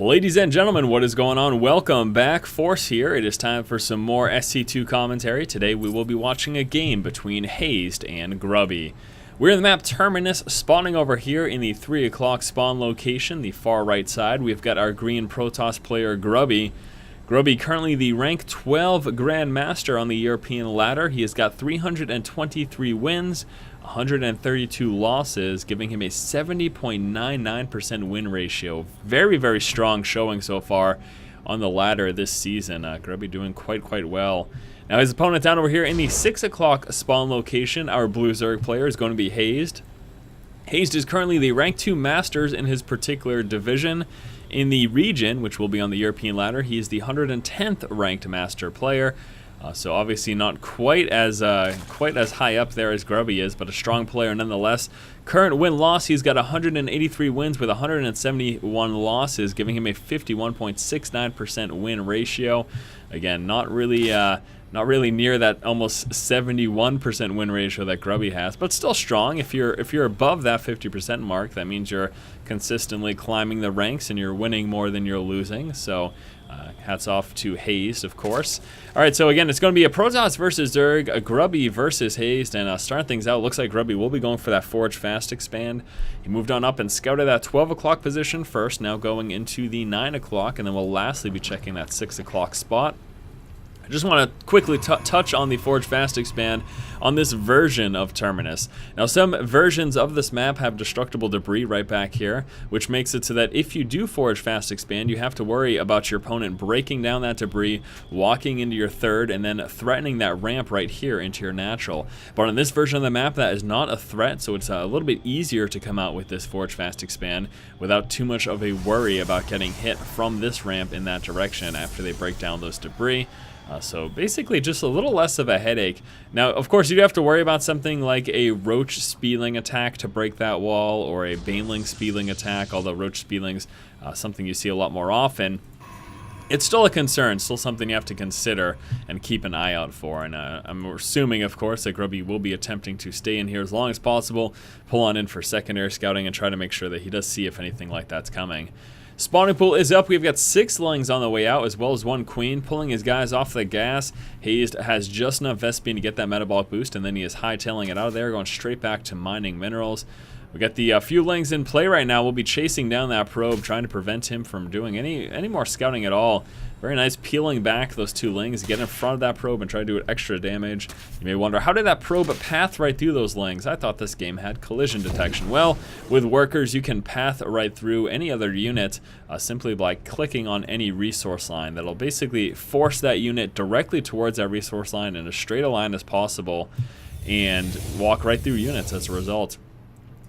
Ladies and gentlemen, what is going on? Welcome back. Force here. It is time for some more SC2 commentary. Today we will be watching a game between Hazed and Grubby. We're in the map Terminus, spawning over here in the 3 o'clock spawn location, the far right side. We've got our green Protoss player Grubby. Grubby currently the rank 12 Grandmaster on the European ladder. He has got 323 wins, 132 losses, giving him a 70.99% win ratio. Very, very strong showing so far on the ladder this season. Grubby doing quite well. Now his opponent down over here in the 6 o'clock spawn location, our Blue Zerg player, is going to be Hazed. Hazed is currently the rank 2 Masters in his particular division. In the region, which will be on the European ladder, he is the 110th ranked Master player. So obviously not quite as high up there as Grubby is, but a strong player nonetheless. Current win-loss, he's got 183 wins with 171 losses, giving him a 51.69% win ratio. Again, not really near that almost 71% win ratio that Grubby has, but still strong. If you're above that 50% mark, that means you're consistently climbing the ranks and you're winning more than you're losing. So hats off to Hazed, of course. All right, so again, it's going to be a Protoss versus Zerg, a Grubby versus Hazed, and starting things out, looks like Grubby will be going for that Forge Fast expand. He moved on up and scouted that 12 o'clock position first, now going into the 9 o'clock, and then we'll lastly be checking that 6 o'clock spot. I just want to quickly touch on the Forge Fast expand on this version of Terminus. Now, some versions of this map have destructible debris right back here, which makes it so that if you do Forge Fast expand, you have to worry about your opponent breaking down that debris, walking into your third, and then threatening that ramp right here into your natural. But on this version of the map, that is not a threat, so it's a little bit easier to come out with this Forge Fast expand without too much of a worry about getting hit from this ramp in that direction after they break down those debris. So basically just a little less of a headache. Now, of course, you do have to worry about something like a Roach Spieling attack to break that wall, or a Baneling Spieling attack, although Roach Spieling's something you see a lot more often. It's still a concern, still something you have to consider and keep an eye out for. And I'm assuming, of course, that Grubby will be attempting to stay in here as long as possible, pull on in for secondary scouting, and try to make sure that he does see if anything like that's coming. Spawning pool is up. We've got 6 Lings on the way out, as well as 1 Queen, pulling his guys off the gas. Hazed has just enough Vespene to get that metabolic boost, and then he is hightailing it out of there, going straight back to mining minerals. We got the few Lings in play right now. We'll be chasing down that probe, trying to prevent him from doing any more scouting at all. Very nice, peeling back those 2 Lings, get in front of that probe and try to do extra damage. You may wonder, how did that probe path right through those Lings? I thought this game had collision detection. Well, with workers, you can path right through any other unit simply by clicking on any resource line. That'll basically force that unit directly towards that resource line in as straight a line as possible and walk right through units as a result.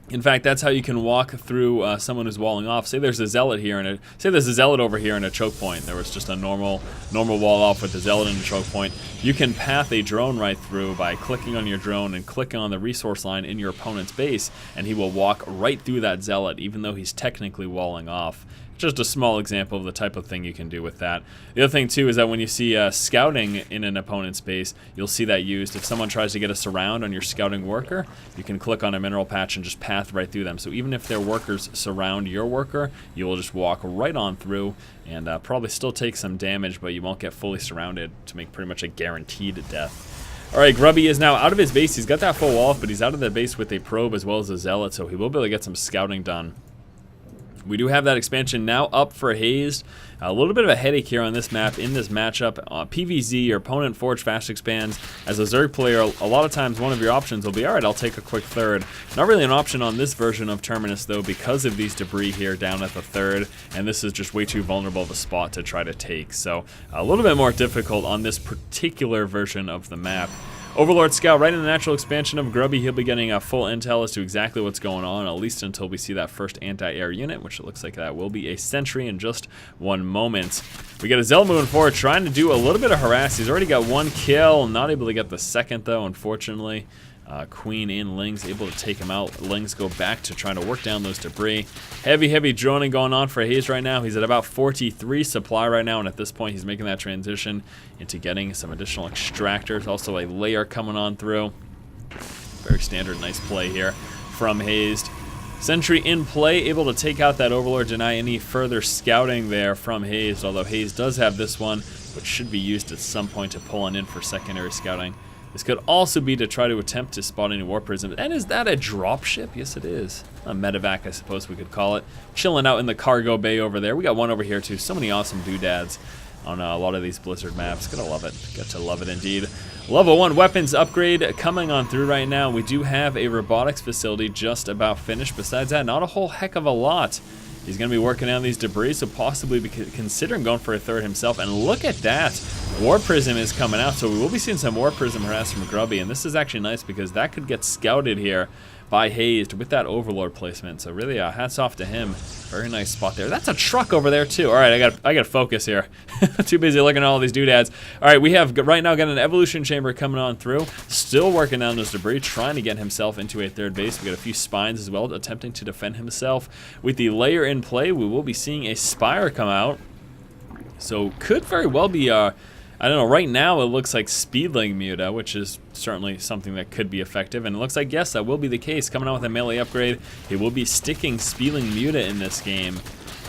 In fact, that's how you can walk through someone who's walling off. Say there's a zealot here, and say there's a zealot over here in a choke point. There was just a normal wall off with a zealot in a choke point. You can path a drone right through by clicking on your drone and clicking on the resource line in your opponent's base, and he will walk right through that zealot, even though he's technically walling off. Just a small example of the type of thing you can do with that. The other thing too is that when you see scouting in an opponent's base, you'll see that used. If someone tries to get a surround on your scouting worker, you can click on a mineral patch and just path right through them. So even if their workers surround your worker, you will just walk right on through and probably still take some damage, but you won't get fully surrounded to make pretty much a guaranteed death. Alright, Grubby is now out of his base. He's got that full wall off, but he's out of the base with a probe as well as a zealot, so he will be able to get some scouting done. We do have that expansion now up for Hazed. A little bit of a headache here on this map in this matchup. PvZ, your opponent Forge Fast expands. As a Zerg player, a lot of times one of your options will be, alright, I'll take a quick third. Not really an option on this version of Terminus, though, because of these debris here down at the third, and this is just way too vulnerable of a spot to try to take. So a little bit more difficult on this particular version of the map. Overlord Scout, right in the natural expansion of Grubby, he'll be getting a full intel as to exactly what's going on, at least until we see that first anti-air unit, which it looks like that will be a sentry in just 1 moment. We got a Zealot moving forward, trying to do a little bit of harass. He's already got 1 kill, not able to get the second though, unfortunately. Queen and Lings able to take him out. Lings go back to trying to work down those debris. Heavy droning going on for Hazed right now. He's at about 43 supply right now, and at this point he's making that transition into getting some additional extractors. Also a layer coming on through. Very standard, nice play here from Hazed. Sentry in play, able to take out that Overlord, deny any further scouting there from Hazed, although Hazed does have this one, which should be used at some point to pull on in for secondary scouting. This could also be to try to attempt to spot any Warp Prism. And is that a dropship? Yes, it is. A medevac, I suppose we could call it. Chilling out in the cargo bay over there. We got one over here, too. So many awesome doodads on a lot of these Blizzard maps. Gotta love it. Got to love it indeed. Level 1 weapons upgrade coming on through right now. We do have a robotics facility just about finished. Besides that, not a whole heck of a lot. He's going to be working on these debris, so possibly considering going for a third himself. And look at that. Warp Prism is coming out, so we will be seeing some Warp Prism harass from Grubby. And this is actually nice because that could get scouted here by Hazed with that Overlord placement. So really, hats off to him. Very nice spot there. That's a truck over there too. All right, I got to focus here. Too busy looking at all these doodads. All right, we have right now got an evolution chamber coming on through. Still working on those debris, trying to get himself into a third base. We got a few spines as well, attempting to defend himself. With the layer in play, we will be seeing a spire come out. So could very well be I don't know, right now it looks like Speedling Muta, which is certainly something that could be effective, and it looks like, yes, that will be the case. Coming out with a melee upgrade, he will be sticking Speedling Muta in this game,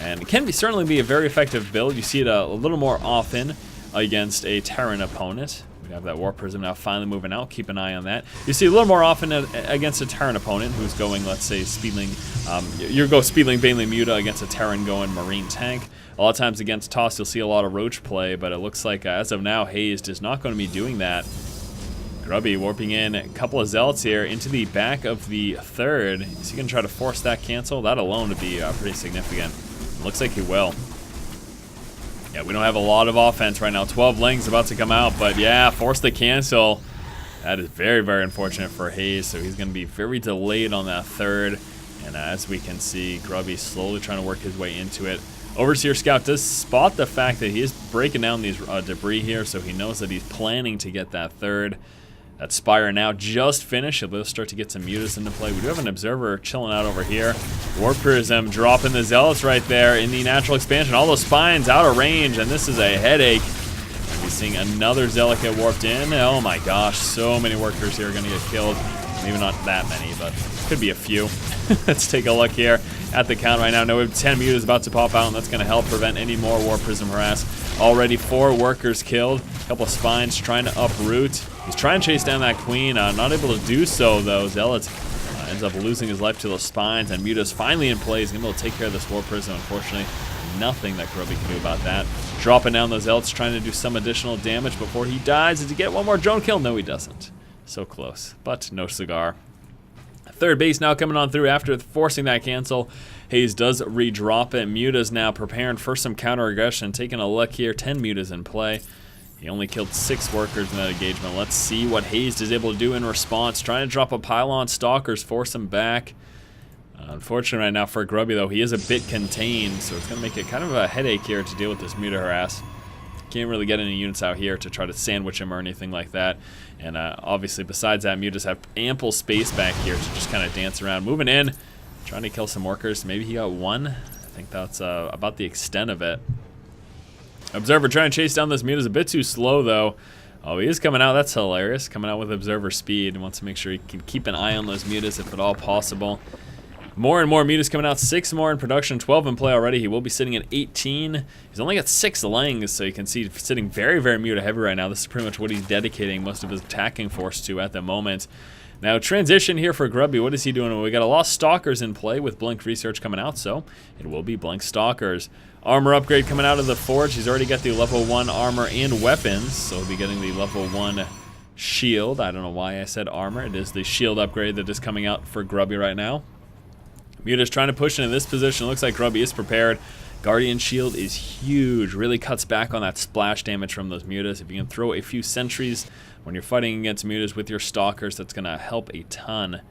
and it can certainly be a very effective build. You see it a little more often against a Terran opponent. We have that Warp Prism now finally moving out. Keep an eye on that. You see a little more often against a Terran opponent who's going, let's say, Speedling. You go Speedling, Baneling Muta against a Terran going Marine Tank. A lot of times against Toss, you'll see a lot of Roach play, but it looks like as of now, Hazed is not going to be doing that. Grubby warping in a couple of Zealots here into the back of the third. Is he going to try to force that cancel? That alone would be pretty significant. Looks like he will. Yeah, we don't have a lot of offense right now. 12 Lings about to come out, but yeah, force the cancel. That is very, very unfortunate for Hazed, so he's going to be very delayed on that third. And as we can see, Grubby slowly trying to work his way into it. Overseer Scout does spot the fact that he is breaking down these debris here, so he knows that he's planning to get that third. That Spire now just finished. He'll start to get some Mutas into play. We do have an Observer chilling out over here. Warp Prism dropping the Zealots right there in the natural expansion. All those spines out of range, and this is a headache. We'll be seeing another Zealot get warped in. Oh my gosh, so many workers here are going to get killed. Maybe not that many, but could be a few. Let's take a look here at the count right now. No, we have 10 Mutas about to pop out, and that's going to help prevent any more Warp Prism harass. Already 4 workers killed. A couple of spines trying to uproot. He's trying to chase down that queen. Not able to do so, though. Zealot ends up losing his life to those spines, and Muta's finally in play. He's going to be able to take care of this Warp Prism. Unfortunately, nothing that Grubby can do about that. Dropping down those Zealots, trying to do some additional damage before he dies. Does he get one more drone kill? No, he doesn't. So close, but no cigar. Third base now coming on through after forcing that cancel. Hazed does redrop it. Muta's now preparing for some counter aggression. Taking a look here, 10 Mutas in play. He only killed 6 workers in that engagement. Let's see what Hazed is able to do in response. Trying to drop a pylon. Stalkers force him back. Unfortunately right now for Grubby, though, he is a bit contained, so it's going to make it kind of a headache here to deal with this Muta harass. Can't really get any units out here to try to sandwich him or anything like that. And obviously, besides that, Mutas have ample space back here to just kind of dance around. Moving in, trying to kill some workers. Maybe he got one. I think that's about the extent of it. Observer trying to chase down this Muta is a bit too slow, though. Oh, he is coming out. That's hilarious. Coming out with Observer speed and wants to make sure he can keep an eye on those Mutas if at all possible. More and more Mutas coming out. 6 more in production, 12 in play already. He will be sitting at 18. He's only got 6 Lings, so you can see he's sitting very, very Muta heavy right now. This is pretty much what he's dedicating most of his attacking force to at the moment. Now, transition here for Grubby. What is he doing? Well, we got a lot of Stalkers in play with Blink Research coming out, so it will be Blink Stalkers. Armor upgrade coming out of the Forge. He's already got the level 1 armor and weapons, so he'll be getting the level 1 shield. I don't know why I said armor. It is the shield upgrade that is coming out for Grubby right now. Muta's trying to push into this position. Looks like Grubby is prepared. Guardian Shield is huge. Really cuts back on that splash damage from those Mutas. If you can throw a few sentries when you're fighting against Mutas with your Stalkers, that's going to help a ton.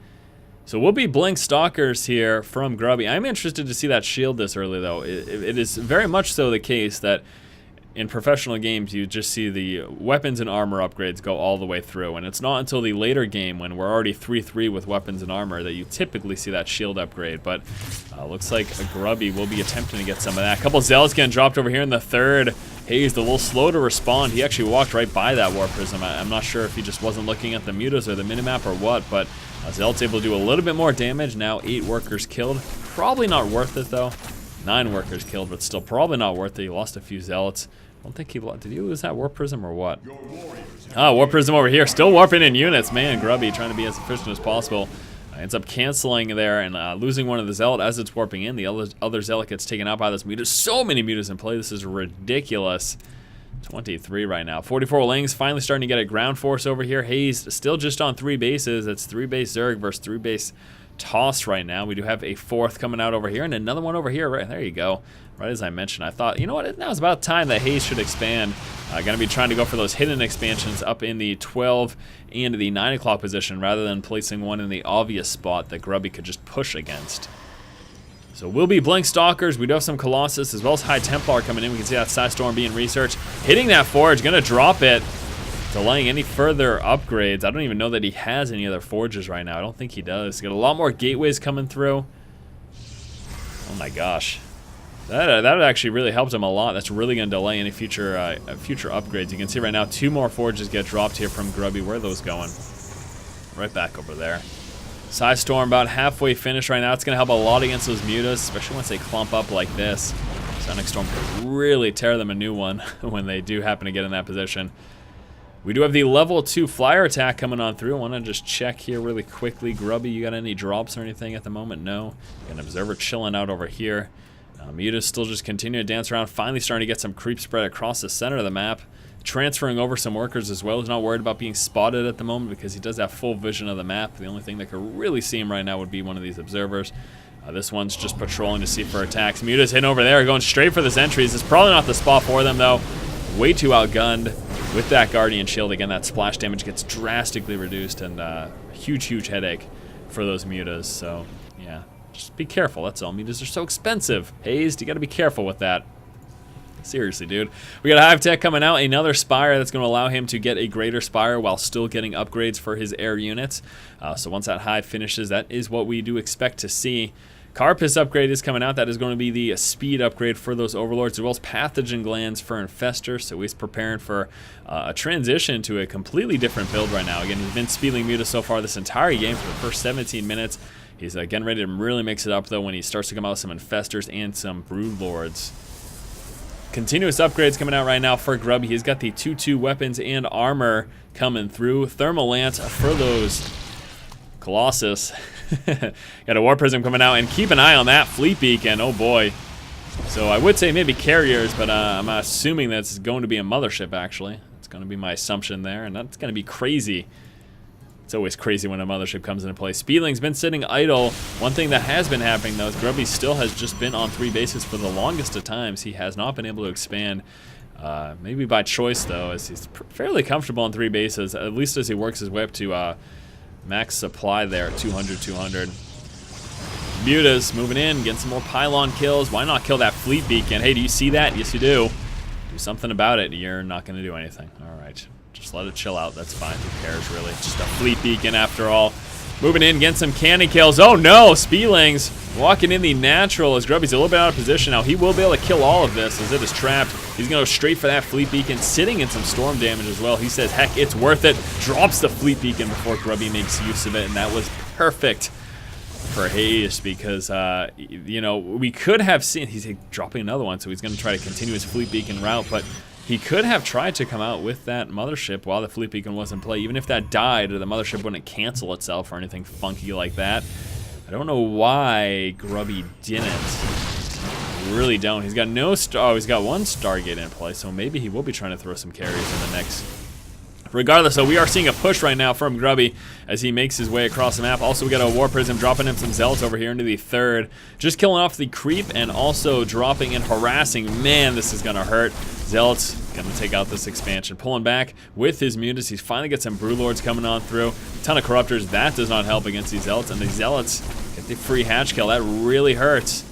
So we'll be Blink Stalkers here from Grubby. I'm interested to see that shield this early, though. It is very much so the case that in professional games, you just see the weapons and armor upgrades go all the way through, and it's not until the later game when we're already 3-3 with weapons and armor that you typically see that shield upgrade, but looks like a Grubby will be attempting to get some of that. A couple Zealots getting dropped over here in the third. Hazed a little slow to respond. He actually walked right by that Warp Prism. I'm not sure if he just wasn't looking at the Mutas or the minimap or what, but Zealot's able to do a little bit more damage. Now 8 workers killed. Probably not worth it though. 9 workers killed, but still probably not worth it. He lost a few Zealots. I don't think he lost. Did he lose that Warp Prism or what? Ah, Warp Prism over here. Still warping in units. Man, Grubby trying to be as efficient as possible. Ends up canceling there and losing one of the Zealot as it's warping in. The other Zealot gets taken out by this Muta. So many Mutas in play. This is ridiculous. 23 right now. 44 Lings finally starting to get a ground force over here. Hazed still just on 3 bases. It's 3 base Zerg versus 3 base Toss right now. We do have a 4th coming out over here and another one over here. Right there you go. Right as I mentioned, I thought, you know what, now it's about time that Hazed should expand. Gonna be trying to go for those hidden expansions up in the 12 and the 9 o'clock position rather than placing one in the obvious spot that Grubby could just push against. So we'll be Blink Stalkers. We do have some Colossus as well as High Templar coming in. We can see that Psystorm being researched. Hitting that Forge, gonna drop it. Delaying any further upgrades. I don't even know that he has any other forges right now. I don't think he does. He's got a lot more gateways coming through. Oh my gosh. That actually really helped him a lot. That's really going to delay any future upgrades. You can see right now 2 more forges get dropped here from Grubby. Where are those going? Right back over there. Psystorm about halfway finished right now. It's going to help a lot against those Mutas, especially once they clump up like this. Sonic Storm could really tear them a new one when they do happen to get in that position. We do have the level 2 flyer attack coming on through. I want to just check here really quickly. Grubby, you got any drops or anything at the moment? No. Got an observer chilling out over here. Muta's still just continuing to dance around, finally starting to get some creep spread across the center of the map. Transferring over some workers as well. He's not worried about being spotted at the moment because he does have full vision of the map. The only thing that could really see him right now would be one of these observers. This one's just patrolling to see for attacks. Muta's hitting over there, going straight for the sentries. It's probably not the spot for them though. Way too outgunned with that Guardian Shield. Again, that splash damage gets drastically reduced and huge headache for those Mutas. So yeah. Just be careful, that's all. Mutas are so expensive. Hazed, you gotta be careful with that. Seriously, dude. We got a Hive Tech coming out, another Spire that's gonna allow him to get a greater Spire while still getting upgrades for his air units. So once that Hive finishes, that is what we do expect to see. Carapace upgrade is coming out. That is going to be the speed upgrade for those Overlords, as well as Pathogen Glands for Infestors. So he's preparing for a transition to a completely different build right now. Again, he's been speeding Muta so far this entire game for the first 17 minutes. He's getting ready to really mix it up, though, when he starts to come out with some Infestors and some Broodlords. Continuous upgrades coming out right now for Grubby. He's got the 2-2 weapons and armor coming through. Thermal Lance for those Colossus. Got a Warp Prism coming out, and keep an eye on that Fleet Beacon. Oh boy. So I would say maybe carriers, but I'm assuming that's going to be a mothership, actually. It's going to be my assumption there, and that's going to be crazy. It's always crazy when a mothership comes into play. Speedling's been sitting idle. One thing that has been happening, though, is Grubby still has just been on 3 bases for the longest of times. He has not been able to expand. Maybe by choice, though, as he's fairly comfortable on 3 bases, at least as he works his way up to max supply there, 200. Mutas moving in, getting some more pylon kills. Why not kill that Fleet Beacon? Hey, do you see that? Yes, you do. Do something about it. You're not going to do anything. All right. Just let it chill out. That's fine. Who cares, really? Just a Fleet Beacon after all. Moving in, getting some cannon kills. Oh, no! Speedlings walking in the natural as Grubby's a little bit out of position now. He will be able to kill all of this as it is trapped. He's going to go straight for that Fleet Beacon, sitting in some storm damage as well. He says, heck, it's worth it. Drops the Fleet Beacon before Grubby makes use of it, and that was perfect for Hazed because, you know, we could have seen... He's dropping another one, so he's going to try to continue his Fleet Beacon route, but he could have tried to come out with that mothership while the Fleet Beacon was in play. Even if that died, the mothership wouldn't cancel itself or anything funky like that. I don't know why Grubby didn't. I really don't. He's got no star. Oh, he's got 1 Stargate in play, so maybe he will be trying to throw some carries in the next. Regardless, though, we are seeing a push right now from Grubby as he makes his way across the map. Also, we got a War Prism dropping him some Zealots over here into the 3rd. Just killing off the creep and also dropping and harassing. Man, this is going to hurt. Zealots going to take out this expansion. Pulling back with his Mutas. He's finally got some Broodlords coming on through. A ton of Corruptors. That does not help against these Zealots. And the Zealots get the free hatch kill. That really hurts.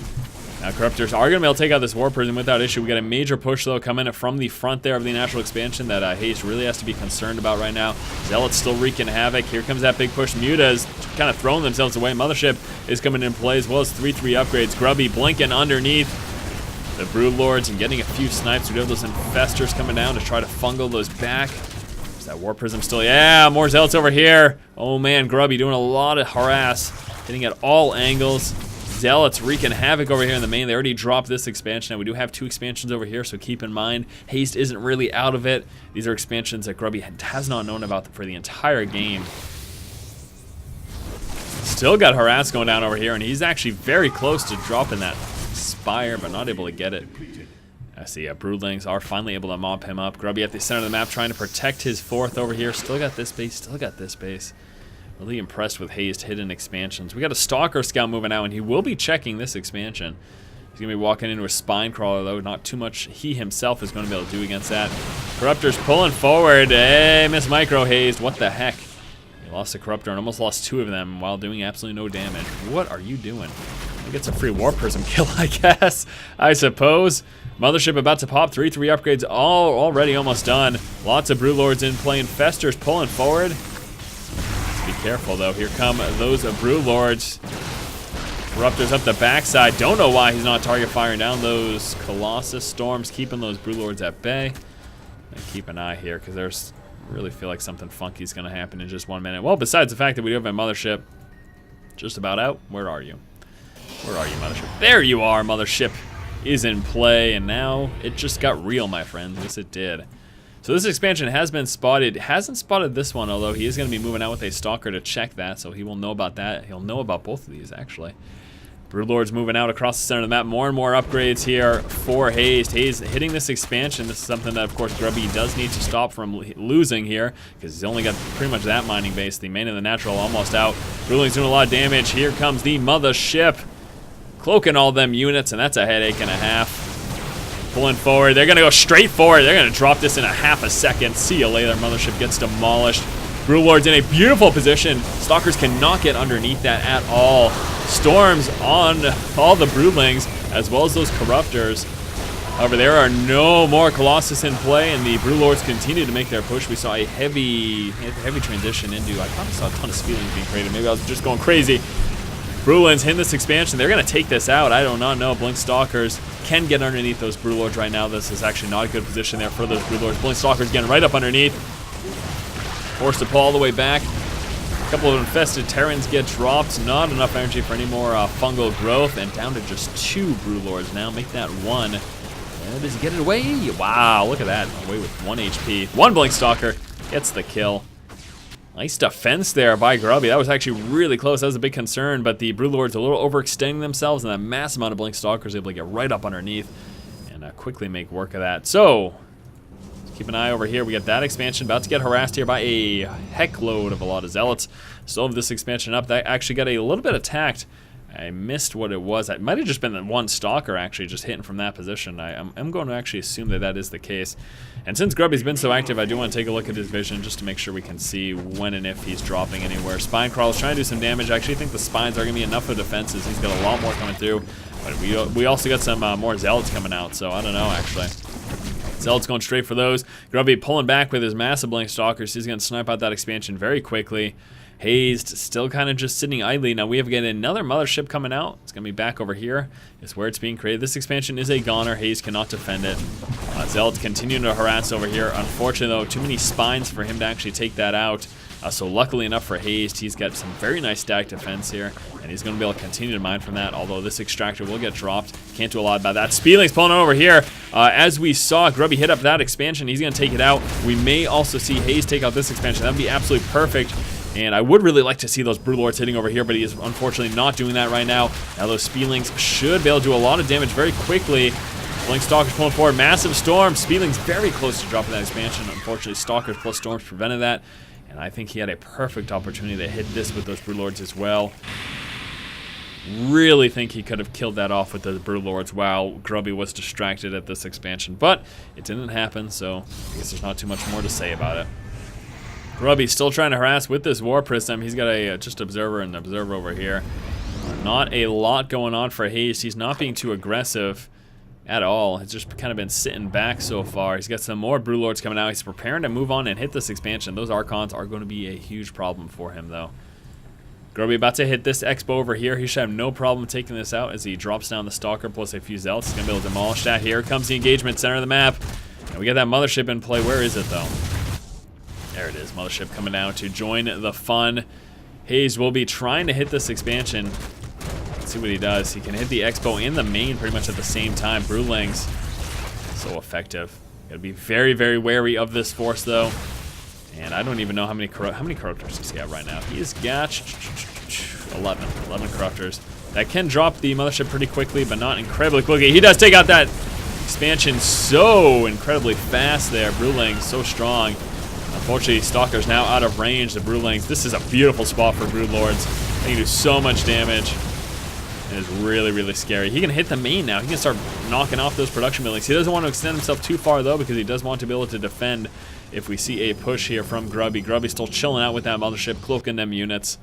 Now, Corruptors are going to be able to take out this War Prism without issue. We got a major push, though, coming from the front there of the natural expansion that Hazed really has to be concerned about right now. Zealots still wreaking havoc. Here comes that big push. Mutas kind of throwing themselves away. Mothership is coming in play, as well as 3-3 upgrades. Grubby blinking underneath the Broodlords and getting a few snipes. We do have those Infestors coming down to try to fungal those back. Is that War Prism still? Yeah, more Zealots over here. Oh man, Grubby doing a lot of harass. Hitting at all angles. Zealots wreaking havoc over here in the main. They already dropped this expansion. Now we do have 2 expansions over here, so keep in mind, Hazed isn't really out of it. These are expansions that Grubby has not known about for the entire game. Still got harass going down over here, and he's actually very close to dropping that Spire, but not able to get it. I see, Broodlings are finally able to mop him up. Grubby at the center of the map trying to protect his 4th over here. Still got this base, still got this base. Really impressed with Hazed hidden expansions. We got a Stalker Scout moving out, and he will be checking this expansion. He's going to be walking into a Spine Crawler, though. Not too much he himself is going to be able to do against that. Corruptor's pulling forward. Hey, Miss Micro Hazed. What the heck? He lost a Corruptor and almost lost 2 of them while doing absolutely no damage. What are you doing? He gets a free War Prism kill, I guess. I suppose. Mothership about to pop. 3-3 upgrades already almost done. Lots of Broodlords in play, and Fester's pulling forward. Be careful though, here come those Broodlords. Corruptors up the backside. Don't know why he's not target firing down those Colossus Storms, keeping those Broodlords at bay. And keep an eye here, because there's really feel like something funky is going to happen in just 1 minute. Well, besides the fact that we do have a Mothership just about out. Where are you? Where are you, Mothership? There you are, Mothership is in play, and now it just got real, my friends. Yes, it did. So this expansion has been spotted. Hasn't spotted this one, although he is going to be moving out with a Stalker to check that, so he will know about that. He'll know about both of these, actually. Broodlord's moving out across the center of the map. More and more upgrades here for Hazed. Hazed hitting this expansion. This is something that, of course, Grubby does need to stop from losing here, because he's only got pretty much that mining base. The main and the natural almost out. Broodling's doing a lot of damage. Here comes the Mothership, cloaking all them units, and that's a headache and a half. Pulling forward. They're going to go straight forward. They're going to drop this in a half a second. See you later. Mothership gets demolished. Broodlord's in a beautiful position. Stalkers cannot get underneath that at all. Storms on all the Broodlings, as well as those Corruptors. However, there are no more Colossus in play, and the Broodlords continue to make their push. We saw a heavy transition into, I probably saw a ton of Speedlings being created. Maybe I was just going crazy. Broodlings hitting this expansion. They're going to take this out. I do not know. Blink Stalkers can get underneath those Broodlords right now. This is actually not a good position there for those Broodlords. Blink Stalkers getting right up underneath. Forced to pull all the way back. A couple of infested Terrans get dropped. Not enough energy for any more fungal growth. And down to just 2 Broodlords now. Make that 1. And does he get it away? Wow, look at that. Away with 1 HP. 1 Blink Stalker gets the kill. Nice defense there by Grubby. That was actually really close. That was a big concern, but the Broodlords a little overextending themselves, and that massive amount of Blink Stalkers able to get right up underneath and quickly make work of that. So, keep an eye over here. We got that expansion about to get harassed here by a heck load of a lot of Zealots. Still have this expansion up. That actually got a little bit attacked. I missed what it was. It might have just been the 1 Stalker actually just hitting from that position. I'm going to actually assume that that is the case. And since Grubby's been so active, I do want to take a look at his vision just to make sure we can see when and if he's dropping anywhere. Spine Crawl's trying to do some damage. I actually think the Spines are going to be enough for defenses. He's got a lot more coming through. But we also got some more Zealots coming out, so I don't know actually. Zealots going straight for those. Grubby pulling back with his massive Blink Stalkers. He's going to snipe out that expansion very quickly. Hazed still kind of just sitting idly. Now we have got another Mothership coming out. It's going to be back over here. It's where it's being created. This expansion is a goner. Hazed cannot defend it. Zealots continuing to harass over here. Unfortunately, though, too many Spines for him to actually take that out. So luckily enough for Hazed, he's got some very nice stack defense here, and he's going to be able to continue to mine from that, although this Extractor will get dropped. Can't do a lot about that. Speedling's pulling over here. As we saw, Grubby hit up that expansion. He's going to take it out. We may also see Hazed take out this expansion. That would be absolutely perfect. And I would really like to see those Broodlords hitting over here, but he is unfortunately not doing that right now. Now those Speedlings should be able to do a lot of damage very quickly. Blink Stalkers pulling forward. Massive Storm. Speedlings very close to dropping that expansion. Unfortunately, Stalkers plus Storms prevented that. And I think he had a perfect opportunity to hit this with those Broodlords as well. Really think he could have killed that off with the Broodlords while Grubby was distracted at this expansion. But it didn't happen, so I guess there's not too much more to say about it. Grubby still trying to harass with this War Prism. He's got a just Observer and Observer over here. Not a lot going on for Hazed. He's not being too aggressive at all. He's just kind of been sitting back so far. He's got some more Broodlords coming out. He's preparing to move on and hit this expansion. Those Archons are going to be a huge problem for him, though. Grubby about to hit this Expo over here. He should have no problem taking this out as he drops down the Stalker plus a few Zealots. He's going to be able to demolish that. Here comes the engagement, center of the map. And we got that Mothership in play. Where is it, though? There it is. Mothership coming down to join the fun. Hazed will be trying to hit this expansion. Let's see what he does. He can hit the Expo and the main pretty much at the same time. Brewlings, so effective. Gotta be very, very wary of this force, though. And I don't even know how many corruptors does he have right now. He's got 11 corruptors. That can drop the mothership pretty quickly, but not incredibly quickly. He does take out that expansion so incredibly fast there. Brewlings so strong. Unfortunately, Stalker's now out of range. The Brewlings. This is a beautiful spot for Broodlords. They can do so much damage. It is really, really scary. He can hit the main now. He can start knocking off those production buildings. He doesn't want to extend himself too far, though, because he does want to be able to defend if we see a push here from Grubby. Grubby's still chilling out with that mothership, cloaking them units.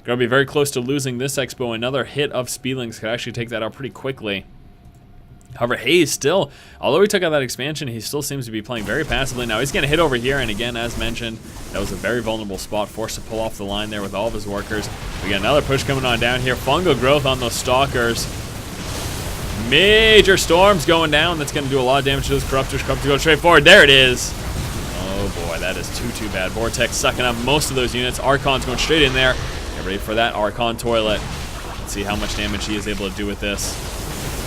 Grubby very close to losing this Expo. Another hit of Speedlings could actually take that out pretty quickly. However, Hazed still, although he took out that expansion, he still seems to be playing very passively. Now he's going to hit over here, and again, as mentioned, that was a very vulnerable spot, forced to pull off the line there with all of his workers. We got another push coming on down here. Fungal growth on those Stalkers. Major storms going down. That's going to do a lot of damage to those Corruptors. Corruptors go straight forward. There it is. Oh boy, that is too bad. Vortex sucking up most of those units. Archon's going straight in there. Get ready for that Archon toilet. Let's see how much damage he is able to do with this.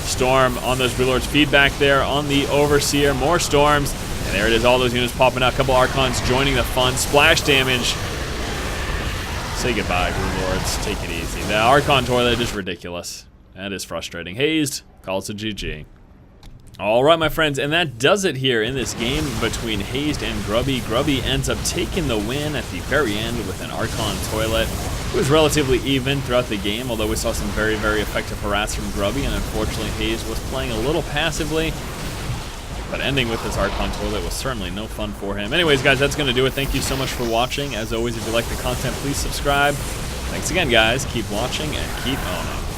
Storm on those Broodlords. Feedback there on the Overseer. More storms. And there it is. All those units popping out. A couple Archons joining the fun. Splash damage. Say goodbye, Broodlords. Take it easy. The Archon toilet is ridiculous. That is frustrating. Hazed calls it GG. Alright, my friends, and that does it here in this game between Hazed and Grubby. Grubby ends up taking the win at the very end with an Archon toilet. It was relatively even throughout the game, although we saw some very, very effective harass from Grubby, and unfortunately Hazed was playing a little passively. But ending with this Archon toilet was certainly no fun for him. Anyways, guys, that's going to do it. Thank you so much for watching. As always, if you like the content, please subscribe. Thanks again, guys. Keep watching and keep owning.